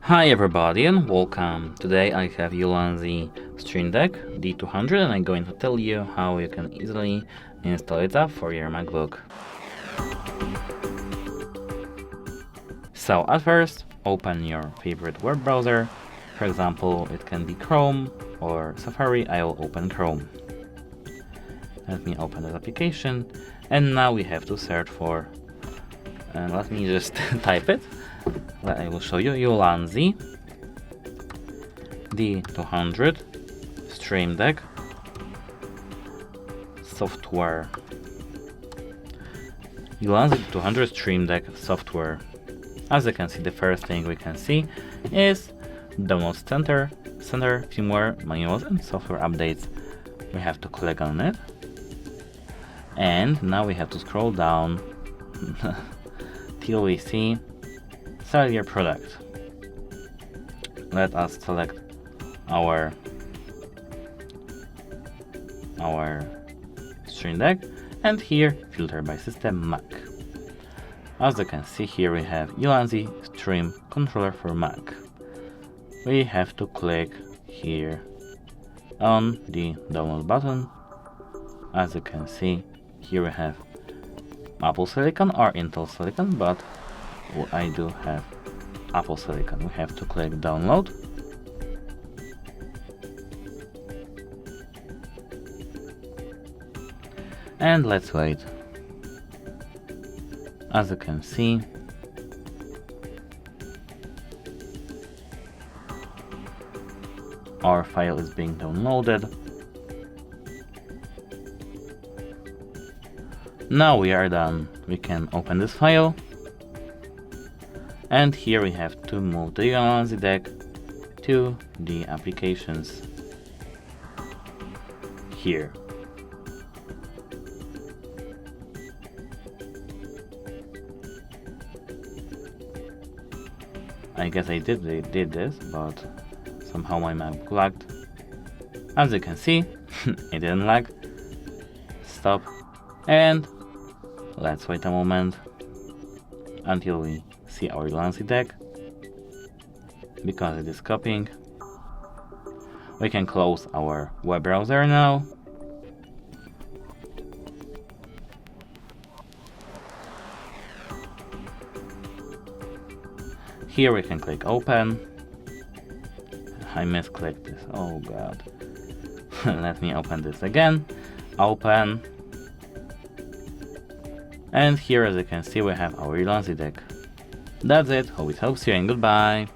Hi everybody and welcome. Today I have ULANZI Stream Deck D200 and I'm going to tell you how you can easily install it up for your MacBook. So at first, open your favorite web browser. For example, it can be Chrome or Safari. I will open Chrome. Let me open this application and now we have to search for, let me just type it. I will show you ULANZI D200 Stream Deck software. ULANZI D200 Stream Deck software. As you can see, the first thing we can see is Download Center, firmware, manuals and software updates. We have to click on it. And now we have to scroll down till we see Sell your product. Let us select our Stream Deck and here filter by system Mac. As you can see, here we have ULANZI Stream Controller for Mac. We have to click here on the download button. As you can see, here we have Apple Silicon or Intel Silicon, but I do have Apple Silicon. We have to click download. And let's wait. As you can see, our file is being downloaded. Now we are done. We can open this file. And here we have to move the ULANZI deck to the applications here. I guess I did this, but somehow my MacBook lagged. As you can see, it didn't lag. Stop. And let's wait a moment until we see our ULANZI deck, because it is copying. We can close our web browser now. Here we can click open. I misclicked this, oh god. Let me open this again. Open. And here, as you can see, we have our ULANZI deck. That's it. Hope it helps you and goodbye.